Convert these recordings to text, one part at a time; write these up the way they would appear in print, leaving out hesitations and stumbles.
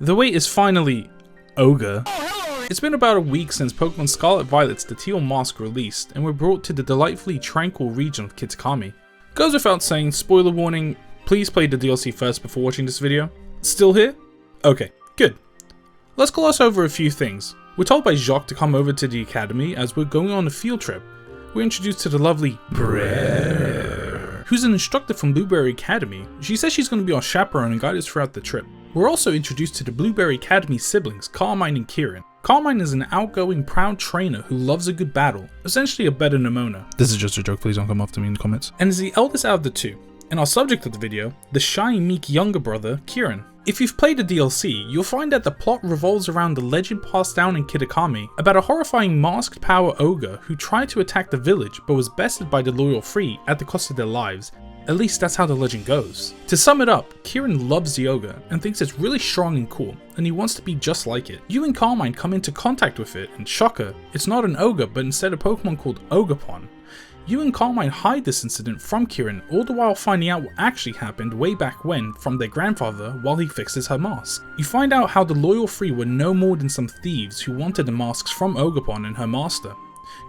The wait is finally over. It's been about a week since Pokemon Scarlet Violet's the Teal mask released, and we're brought to the delightfully tranquil region of Kitakami. Goes without saying, spoiler warning, please play the DLC first before watching this video. Still here? Okay, good. Let's gloss over a few things. We're told by Jacques to come over to the academy as we're going on a field trip. We're introduced to the lovely Brer, who's an instructor from Blueberry Academy. She says she's going to be our chaperone and guide us throughout the trip. We're also introduced to the Blueberry Academy siblings, Carmine and Kieran. Carmine is an outgoing, proud trainer who loves a good battle, essentially a better Nemona. This is just a joke, please don't come after me in the comments. And is the eldest out of the two. And our subject of the video, the shy, meek younger brother, Kieran. If you've played the DLC, you'll find that the plot revolves around the legend passed down in Kitakami about a horrifying masked power ogre who tried to attack the village but was bested by the loyal Free at the cost of their lives. At least that's how the legend goes. To sum it up, Kieran loves the ogre and thinks it's really strong and cool, and he wants to be just like it. You and Carmine come into contact with it, and shocker, it's not an ogre but instead a Pokemon called Ogerpon. You and Carmine hide this incident from Kieran, all the while finding out what actually happened way back when from their grandfather while he fixes her mask. You find out how the loyal Free were no more than some thieves who wanted the masks from Ogerpon and her master,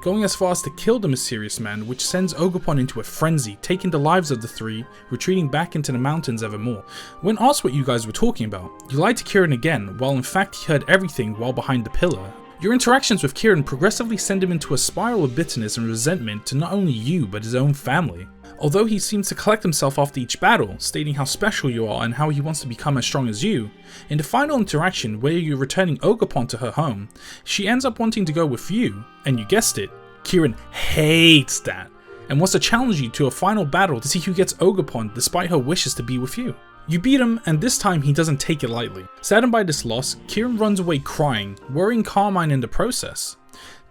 going as far as to kill the mysterious man, which sends Ogerpon into a frenzy, taking the lives of the three, retreating back into the mountains evermore. When asked what you guys were talking about, you lied to Kieran again, while in fact he heard everything while behind the pillar. Your interactions with Kieran progressively send him into a spiral of bitterness and resentment to not only you but his own family. Although he seems to collect himself after each battle, stating how special you are and how he wants to become as strong as you, in the final interaction where you're returning Ogerpon to her home, she ends up wanting to go with you, and you guessed it, Kieran hates that, and wants to challenge you to a final battle to see who gets Ogerpon despite her wishes to be with you. You beat him, and this time he doesn't take it lightly. Saddened by this loss, Kieran runs away crying, worrying Carmine in the process.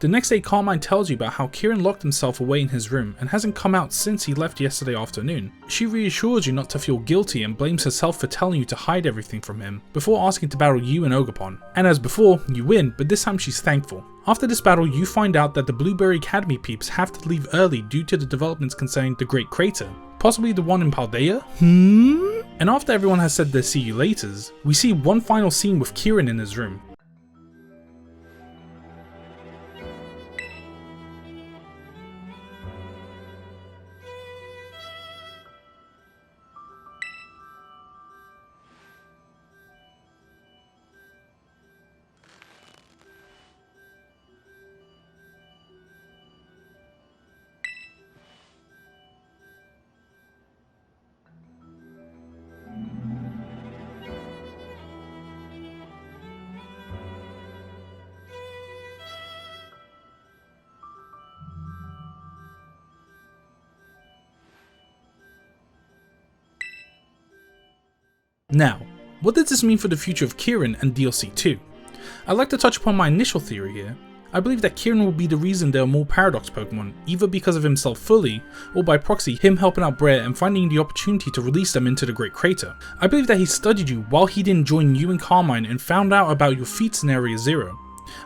The next day, Carmine tells you about how Kieran locked himself away in his room and hasn't come out since he left yesterday afternoon. She reassures you not to feel guilty and blames herself for telling you to hide everything from him, before asking to battle you and Ogerpon. And as before, you win, but this time she's thankful. After this battle, you find out that the Blueberry Academy peeps have to leave early due to the developments concerning the Great Crater. Possibly the one in Paldea? And after everyone has said their see you laters, we see one final scene with Kieran in his room. Now, what does this mean for the future of Kieran and DLC 2? I'd like to touch upon my initial theory here. I believe that Kieran will be the reason there are more Paradox Pokemon, either because of himself fully, or by proxy him helping out Brer and finding the opportunity to release them into the Great Crater. I believe that he studied you while he didn't join you and Carmine and found out about your feats in Area Zero.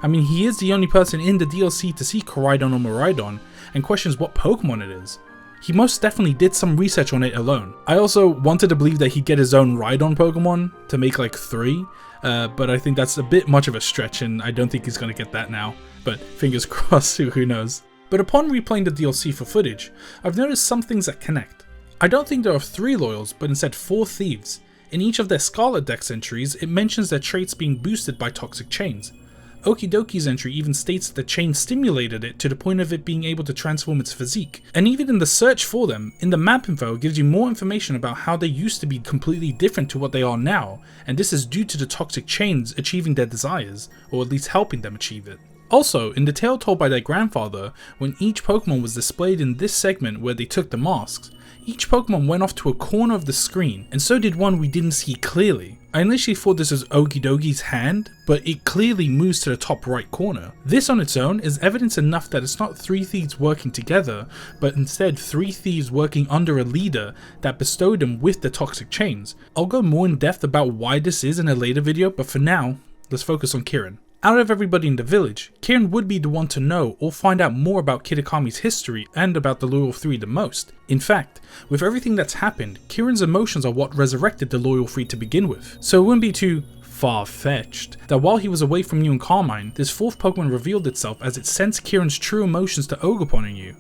I mean, he is the only person in the DLC to see Koraidon or Miraidon, and questions what Pokemon it is. He most definitely did some research on it alone. I also wanted to believe that he'd get his own Rhydon Pokemon to make like 3, but I think that's a bit much of a stretch and I don't think he's gonna get that now, but fingers crossed, who knows. But upon replaying the DLC for footage, I've noticed some things that connect. I don't think there are 3 Loyals, but instead 4 Thieves. In each of their Scarlet Dex entries, it mentions their traits being boosted by toxic chains. Okidoki's entry even states that the chain stimulated it to the point of it being able to transform its physique. And even in the search for them, in the map info it gives you more information about how they used to be completely different to what they are now, and this is due to the toxic chains achieving their desires, or at least helping them achieve it. Also, in the tale told by their grandfather, when each Pokemon was displayed in this segment where they took the masks, each Pokemon went off to a corner of the screen, and so did one we didn't see clearly. I initially thought this was Okidoki's hand, but it clearly moves to the top right corner. This on its own is evidence enough that it's not 3 thieves working together, but instead 3 thieves working under a leader that bestowed them with the toxic chains. I'll go more in depth about why this is in a later video, but for now, let's focus on Kieran. Out of everybody in the village, Kieran would be the one to know or find out more about Kitakami's history and about the Loyal 3 the most. In fact, with everything that's happened, Kieran's emotions are what resurrected the Loyal 3 to begin with, so it wouldn't be too far-fetched that while he was away from you and Carmine, this fourth Pokemon revealed itself as it sensed Kieran's true emotions to Ogerpon and you.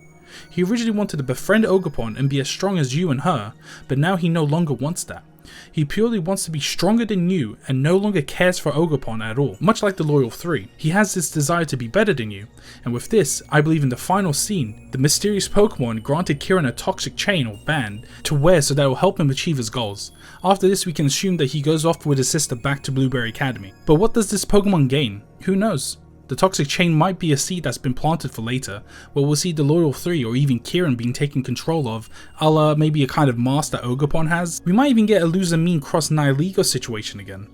He originally wanted to befriend Ogerpon and be as strong as you and her, but now he no longer wants that. He purely wants to be stronger than you and no longer cares for Ogerpon at all, much like the Loyal 3. He has this desire to be better than you, and with this, I believe in the final scene, the mysterious Pokemon granted Kieran a toxic chain or band to wear so that will help him achieve his goals. After this, we can assume that he goes off with his sister back to Blueberry Academy. But what does this Pokemon gain? Who knows? The toxic chain might be a seed that's been planted for later, where we'll see the Loyal 3 or even Kieran being taken control of, a la maybe a kind of mask that Ogerpon has. We might even get a Luzamine cross Nihilego situation again.